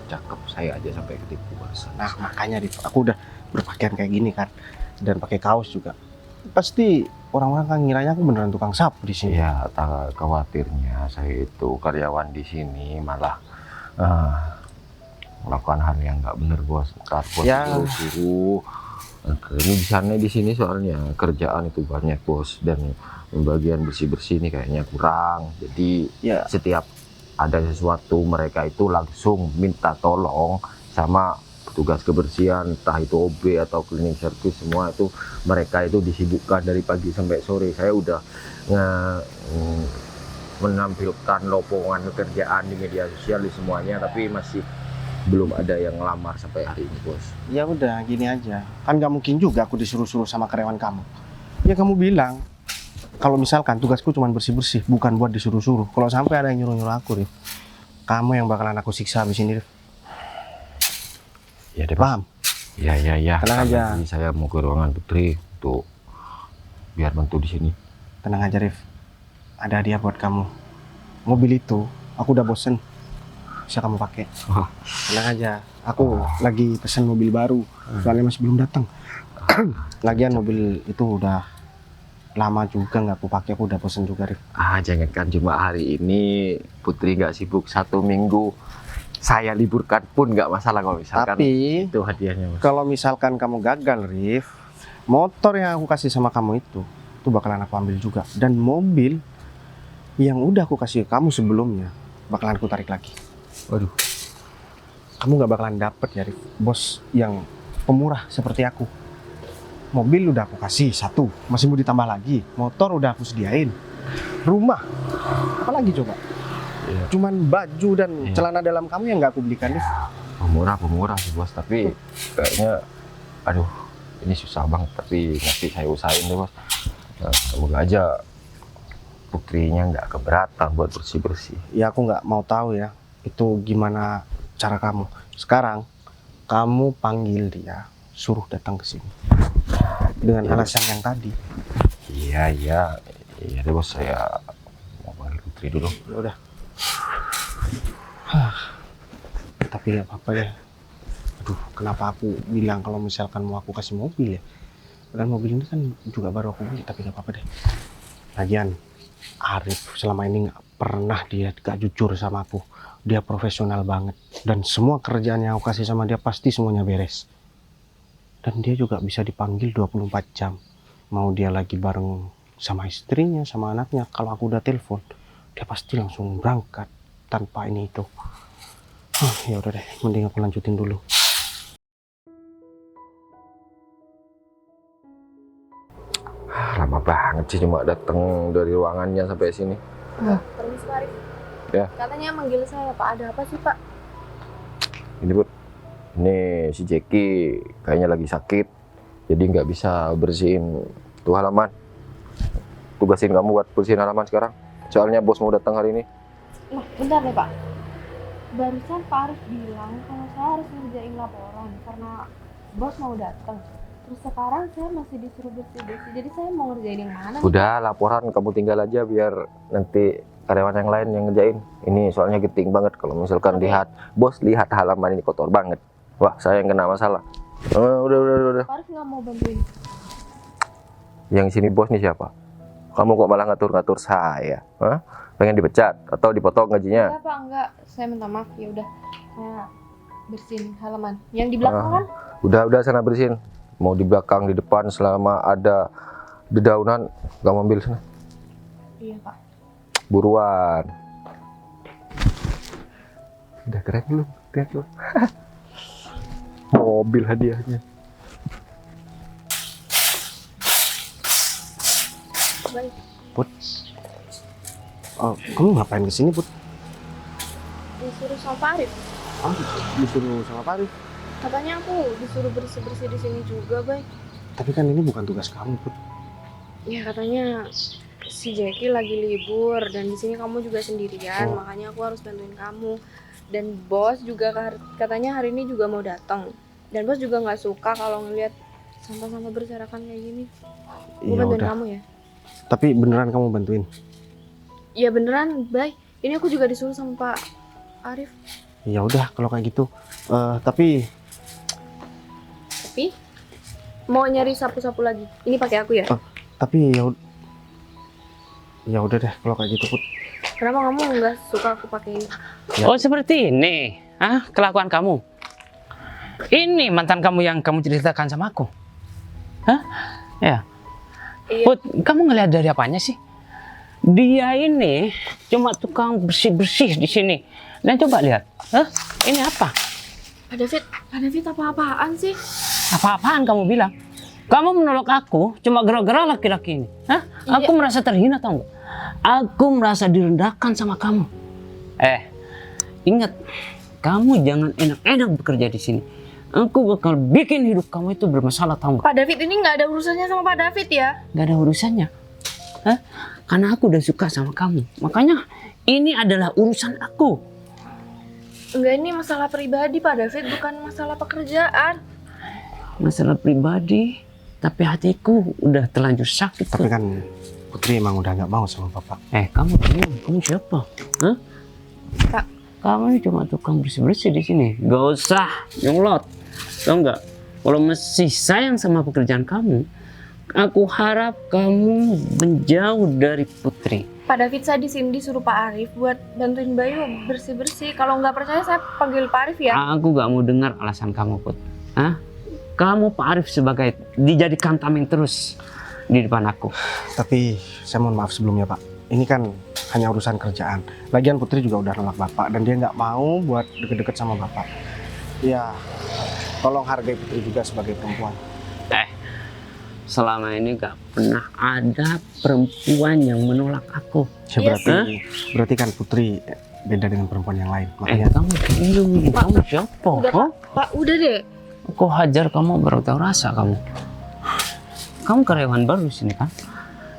cakep, saya aja sampai ketipu barusan. Nah makanya, Rif, aku udah berpakaian kayak gini kan, dan pakai kaos juga. Pasti orang-orang kan ngiranya aku beneran tukang sapu di sini. Ya, khawatirnya saya itu karyawan di sini malah melakukan hal yang nggak bener, Bos. Ntar Bos Ya. suruh ini di sini soalnya kerjaan itu banyak, Bos, dan bagian bersih-bersih ini kayaknya kurang. Jadi Ya. setiap ada sesuatu mereka itu langsung minta tolong sama petugas kebersihan, entah itu OB atau cleaning service, semua itu mereka itu disibukkan dari pagi sampai sore. Saya udah menampilkan lopongan pekerjaan di media sosial di semuanya, tapi masih belum ada yang ngelamar sampai hari ini, Bos. Ya udah, gini aja. Kan gak mungkin juga aku disuruh-suruh sama karyawan kamu. Ya kamu bilang, kalau misalkan tugasku cuma bersih-bersih, bukan buat disuruh-suruh. Kalau sampai ada yang nyuruh-nyuruh aku, Rif, kamu yang bakalan aku siksa habis ini, Rif. Ya deh, Bos. Paham? Ya. Tenang aja. Ini saya mau ke ruangan Putri untuk biar bantu di sini. Tenang aja, Rif. Ada hadiah buat kamu. Mobil itu, aku udah bosen. Bisa kamu pakai. Wah. Tenang aja. Aku lagi pesen mobil baru. Soalnya masih belum datang. Lagian mobil itu udah lama juga nggak aku pakai. Aku udah bosen juga, Rif. Jangankan cuma hari ini Putri nggak sibuk 1 minggu. Saya liburkan pun nggak masalah kalau misalkan Tapi itu hadiahnya, Bos. kalau misalkan kamu gagal, Rif, motor yang aku kasih sama kamu itu bakalan aku ambil juga. Dan mobil yang udah aku kasih ke kamu sebelumnya bakalan aku tarik lagi. Waduh. Kamu nggak bakalan dapet ya, Rif, bos yang pemurah seperti aku. Mobil udah aku kasih 1, masih mau ditambah lagi. Motor udah aku sediain. Rumah, apalagi coba? Iya. Cuman baju dan celana dalam kamu yang nggak aku belikan, Rif. Pemurah sih, Bos. Tapi kayaknya, aduh, ini susah banget. Tapi nanti saya usahain deh, Bos. Nah, semoga aja Putrinya nggak keberatan buat bersih-bersih. Ya aku nggak mau tahu ya itu gimana cara kamu. Sekarang kamu panggil dia, suruh datang ke sini dengan alasan yang tadi. Iya deh, Bos. Saya mau panggil Putri dulu. Ya udah. Tapi nggak apa-apa ya. Aduh, kenapa aku bilang kalau misalkan mau aku kasih mobil ya? Dan mobil ini kan juga baru aku beli, tapi nggak apa-apa deh. Lagian Arif selama ini nggak pernah dia gak jujur sama aku. Dia profesional banget dan semua kerjaan yang aku kasih sama dia pasti semuanya beres. Dan dia juga bisa dipanggil 24 jam. Mau dia lagi bareng sama istrinya, sama anaknya, kalau aku udah telepon, dia pasti langsung berangkat tanpa ini itu. Ya udah deh, mending aku lanjutin dulu. Lama banget sih cuma datang dari ruangannya sampai sini. Permisi, Pak Arif. Ya. Katanya manggil saya, Pak. Ada apa sih, Pak? Ini, Bud. Ini si Jeki kayaknya lagi sakit. Jadi nggak bisa bersihin tuh halaman. Tugasin kamu buat bersihin halaman sekarang. Soalnya bos mau datang hari ini. Nah, bentar deh, Pak. Barusan Pak Arif bilang kalau saya harus ngerjain laporan karena bos mau datang. Terus sekarang saya masih disuruh bersih-bersih. Jadi saya mau ngerjain yang mana? Udah, laporan kamu tinggal aja biar nanti karyawan yang lain yang ngerjain. Ini soalnya genting banget kalau misalkan bos lihat halaman ini kotor banget. Wah, saya yang kena masalah. Udah. Pak Arif nggak mau bantuin. Yang sini bos nih siapa? Kamu kok malah ngatur-ngatur saya? Hah? Pengen dipecat atau dipotong gajinya? Enggak, Pak, enggak. Saya minta maaf. Ya udah. Saya bersihin halaman. Yang di belakang kan? Udah sana bersihin. Mau di belakang, di depan, selama ada dedaunan, kamu ambil sana. Iya, Pak. Buruan. Udah keren belum? Lihat lu. Mobil hadiahnya. Baik. Put, kamu ngapain kesini, Put? Disuruh sama Pak Arif. Disuruh sama Pak Arif. Katanya aku disuruh bersih-bersih di sini juga, Bay. Tapi kan ini bukan tugas kamu, Put. Ya katanya si Jeki lagi libur dan di sini kamu juga sendirian, makanya aku harus bantuin kamu. Dan bos juga katanya hari ini juga mau datang. Dan bos juga nggak suka kalau ngelihat sampah-sampah berserakan kayak gini. Aku Ya bantuin udah. kamu ya. Tapi beneran kamu bantuin? Ya beneran, Bay. Ini aku juga disuruh sama Pak Arif. Ya udah kalau kayak gitu. Tapi Mau nyari sapu-sapu lagi. Ini pakai aku ya? tapi ya udah deh kalau kayak gitu, Put. Kenapa kamu nggak suka aku pakai ini? Ya. Oh, seperti ini. Kelakuan kamu. Ini mantan kamu yang kamu ceritakan sama aku. Hah? Ya. Iya. Put, kamu ngelihat dari apanya sih? Dia ini cuma tukang bersih-bersih di sini. Dan coba lihat. Ini apa? Pak David apa-apaan sih? Apa-apaan kamu bilang? Kamu menolak aku cuma gara-gara laki-laki ini. Aku merasa terhina, tau nggak? Aku merasa direndahkan sama kamu. Ingat, kamu jangan enak-enak bekerja di sini. Aku bakal bikin hidup kamu itu bermasalah, tahu nggak? Pak David ini nggak ada urusannya sama Pak David ya? Gak ada urusannya. Hah? Karena aku udah suka sama kamu. Makanya ini adalah urusan aku. Enggak, ini masalah pribadi Pak David, bukan masalah pekerjaan. Masalah pribadi, tapi hatiku udah terlanjur sakit. Tapi kan Putri emang udah nggak mau sama Bapak. Kamu diam. Kamu siapa? Hah? Pak. Kamu ini cuma tukang bersih-bersih di sini. Gak usah nyolot. Tahu nggak? Kalau masih sayang sama pekerjaan kamu, aku harap kamu menjauh dari Putri. Pak David, saya di sini disuruh Pak Arif buat bantuin Bayu bersih-bersih. Kalau nggak percaya saya panggil Pak Arif ya. Aku gak mau dengar alasan kamu, Put. Hah? Kamu Pak Arif sebagai dijadikan tameng terus di depan aku. Tapi saya mohon maaf sebelumnya Pak. Ini kan hanya urusan kerjaan. Lagian Putri juga udah nolak Bapak dan dia nggak mau buat deket-deket sama Bapak. Ya, tolong hargai Putri juga sebagai perempuan. Selama ini gak pernah ada perempuan yang menolak aku. Ya, Yes. berarti kan Putri beda dengan perempuan yang lain. Makanya Kamu diam. Kamu siapa? Udah Hah? Pak, udah deh. Aku hajar kamu baru tahu rasa kamu. Kamu karyawan baru di sini kan?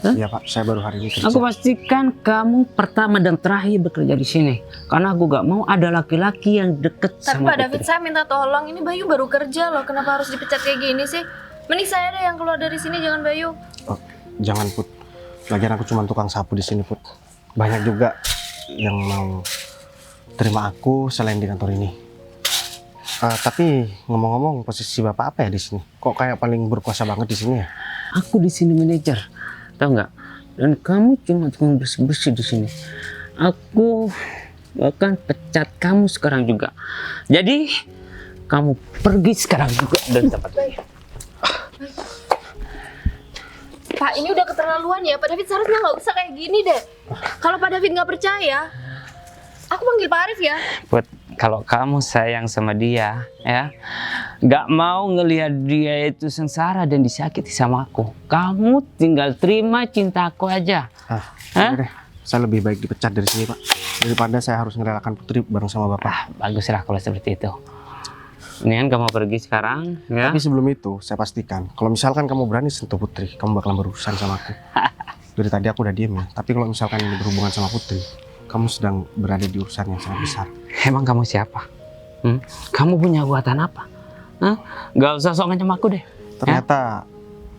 ya Pak, saya baru hari ini kerja. Aku pastikan kamu pertama dan terakhir bekerja di sini. Karena aku gak mau ada laki-laki yang deket Tapi sama Pak David, Putri. saya minta tolong. Ini Bayu baru kerja loh. Kenapa harus dipecat kayak gini sih? Mending saya deh yang keluar dari sini, jangan Bayu. Oh, jangan Put. Lagian aku cuma tukang sapu di sini Put. Banyak juga yang mau terima aku selain di kantor ini. Tapi ngomong-ngomong, posisi Bapak apa ya di sini? Kok kayak paling berkuasa banget di sini ya? Aku di sini manajer, tahu nggak? Dan kamu cuma tukang bersih-bersih di sini. Aku bahkan pecat kamu sekarang juga. Jadi kamu pergi sekarang juga dari tempat ini. Pak, ini udah keterlaluan ya. Pak David seharusnya nggak usah kayak gini deh. Kalau Pak David nggak percaya, aku panggil Pak Arif ya. Buat kalau kamu sayang sama dia, ya, nggak mau ngelihat dia itu sengsara dan disakiti sama aku, kamu tinggal terima cintaku aja. Udah deh, saya lebih baik dipecat dari sini Pak. Daripada saya harus ngerelakan Putri bareng sama Bapak. Baguslah kalau seperti itu. Mendingan kamu pergi sekarang, ya. Tapi sebelum itu, saya pastikan kalau misalkan kamu berani sentuh Putri, kamu bakalan berurusan sama aku. Dari tadi aku udah diem ya. Tapi kalau misalkan ini berhubungan sama Putri, kamu sedang berada di urusan yang sangat besar. Emang kamu siapa? Kamu punya buatan apa? Gak usah sok ngancam aku deh. Ternyata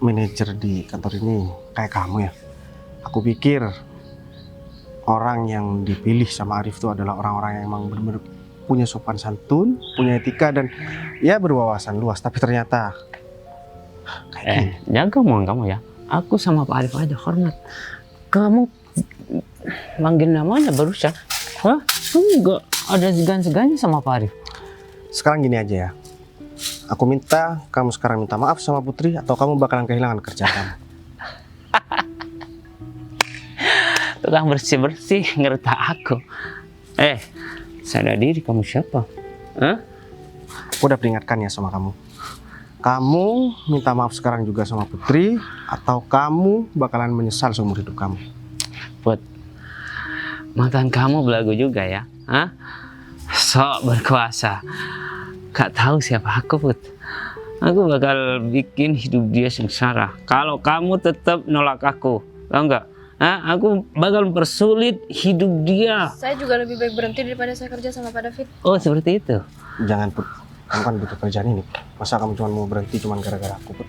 manajer di kantor ini kayak kamu ya. Aku pikir orang yang dipilih sama Arif itu adalah orang-orang yang emang benar-benar punya sopan santun, punya etika dan ya berwawasan luas. Tapi ternyata kayak gini. Jaga omongan kamu ya. Aku sama Pak Arif aja hormat. Kamu manggil namanya barusan. Hah? Kamu gak ada segan-segannya sama Pak Arif? Sekarang gini aja ya. Aku minta kamu sekarang minta maaf sama Putri atau kamu bakalan kehilangan kerjaan kamu. Tukang bersih-bersih ngerta aku. Sadar diri kamu siapa? Aku udah peringatkan ya sama kamu. Kamu minta maaf sekarang juga sama Putri atau kamu bakalan menyesal seumur hidup kamu. Put, mantan kamu belagu juga ya? Sok berkuasa. Gak tahu siapa aku, Put. Aku bakal bikin hidup dia sengsara. Kalau kamu tetap nolak aku, tahu nggak? Aku bakal mempersulit hidup dia. Saya juga lebih baik berhenti daripada saya kerja sama Pak David. Oh, seperti itu. Jangan Put, kamu kan butuh kerjaan ini. Masa kamu cuma mau berhenti cuma gara-gara aku Put?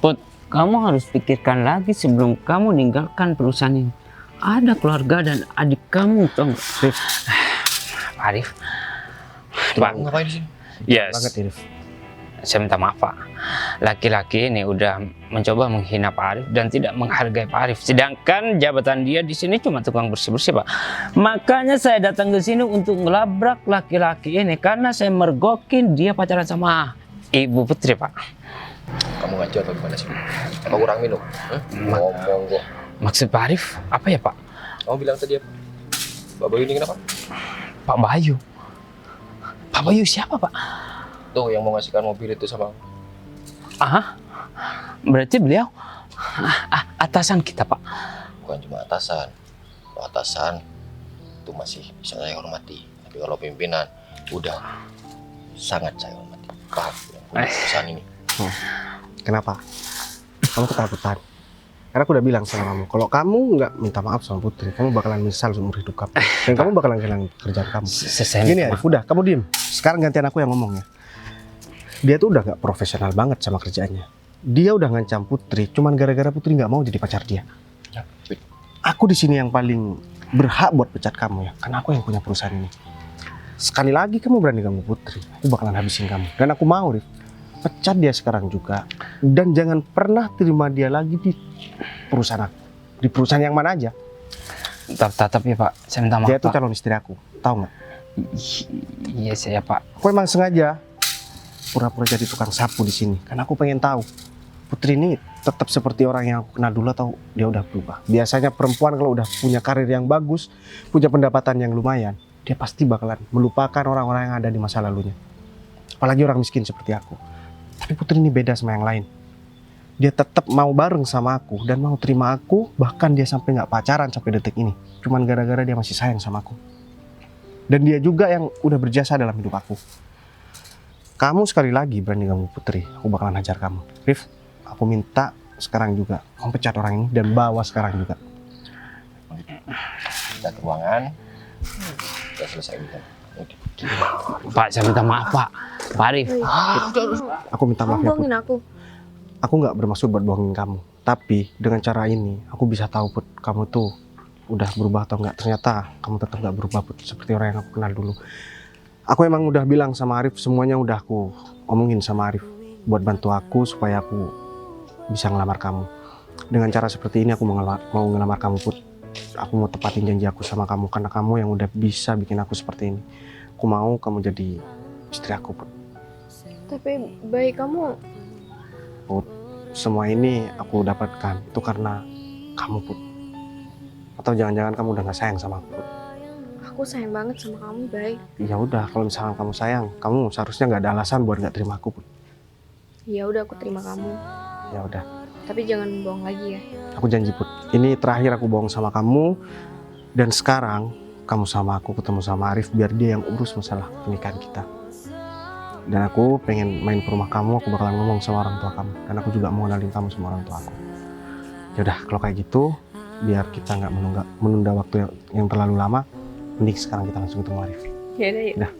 Put, kamu harus pikirkan lagi sebelum kamu meninggalkan perusahaan ini. Ada keluarga dan adik kamu, tahu nggak? Rif, Arif. Pak, Ngapain di sini? yes. banget ya Rif. Saya minta maaf Pak, laki-laki ini udah mencoba menghina Pak Arif dan tidak menghargai Pak Arif. Sedangkan jabatan dia di sini cuma tukang bersih-bersih Pak. Makanya saya datang ke sini untuk ngelabrak laki-laki ini karena saya mergokin dia pacaran sama Ibu Putri Pak. Kamu ngaco atau gimana sih? Apa kurang minum? Ngomong kok. Maksud Pak Arif apa ya Pak? Kamu bilang tadi apa? Pak Bayu ini kenapa? Pak Bayu. Pak Bayu siapa Pak? Tuh yang mau ngasihkan mobil itu sama aku. Berarti beliau atasan kita Pak. Bukan cuma atasan. Kalau atasan itu masih bisa saya hormati. Tapi kalau pimpinan udah sangat saya hormati. Paham yang punya perusahaan ini. Kenapa? Kamu ketakutan. Karena aku udah bilang sama kamu, kalau kamu nggak minta maaf sama Putri, kamu bakalan menyesal seumur hidup kamu. Dan kamu bakalan kehilangan kerjaan kamu. Gini Arif, udah, kamu diem. Sekarang gantian aku yang ngomong ya. Dia tuh udah nggak profesional banget sama kerjaannya. Dia udah ngancam Putri, cuman gara-gara Putri nggak mau jadi pacar dia. Aku di sini yang paling berhak buat pecat kamu ya, karena aku yang punya perusahaan ini. Sekali lagi kamu berani ganggu Putri, aku bakalan habisin kamu. Dan aku mau, Rif, pecat dia sekarang juga. Dan jangan pernah terima dia lagi di perusahaan aku. Di perusahaan yang mana aja. Tapi Pak, saya minta maaf Dia itu Pak. calon istri aku, tahu nggak? Iya saya Pak. Aku emang sengaja pura-pura jadi tukang sapu di sini, karena aku pengen tahu Putri ini tetap seperti orang yang aku kenal dulu atau dia udah berubah. Biasanya perempuan kalau udah punya karir yang bagus, punya pendapatan yang lumayan, dia pasti bakalan melupakan orang-orang yang ada di masa lalunya. Apalagi orang miskin seperti aku. Tapi Putri ini beda sama yang lain. Dia tetap mau bareng sama aku dan mau terima aku, bahkan dia sampai nggak pacaran sampai detik ini. Cuman gara-gara dia masih sayang sama aku. Dan dia juga yang udah berjasa dalam hidup aku. Kamu sekali lagi berani ganggu Putri, aku bakalan hajar kamu. Rif, aku minta sekarang juga kamu pecat orang ini dan bawa sekarang juga. Kita ke ruangan. Kita selesai urusan. Pak, saya minta maaf Pak. Pak Arif. Aku minta maaf ya Put. Bohongin aku. Aku nggak bermaksud buat bohongin kamu. Tapi dengan cara ini aku bisa tahu Put, kamu tuh udah berubah atau nggak. Ternyata kamu tetap nggak berubah Put, seperti orang yang aku kenal dulu. Aku emang udah bilang sama Arif, semuanya udah aku omongin sama Arif buat bantu aku supaya aku bisa ngelamar kamu. Dengan cara seperti ini aku mau ngelamar kamu Put. Aku mau tepatin janji aku sama kamu karena kamu yang udah bisa bikin aku seperti ini. Aku mau kamu jadi istri aku Put. Tapi bayi kamu, Put, semua ini aku dapatkan itu karena kamu Put. Atau jangan-jangan kamu udah nggak sayang sama aku Put. aku sayang banget sama kamu, bayi. Ya udah, kalau misalnya kamu sayang, kamu seharusnya nggak ada alasan buat nggak terima aku Put. Ya udah, aku terima kamu. Ya udah, Tapi jangan bohong lagi ya. aku janji Put. Ini terakhir aku bohong sama kamu. Dan sekarang kamu sama aku ketemu sama Arif biar dia yang urus masalah pernikahan kita. Dan aku pengen main ke rumah kamu, aku bakalan ngomong sama orang tua kamu. Dan aku juga mau kenalin kamu sama orang tua aku. Ya udah, kalau kayak gitu, biar kita nggak menunda waktu yang terlalu lama, mending sekarang kita langsung ketemu Arif. Ya udah, yuk. Udah.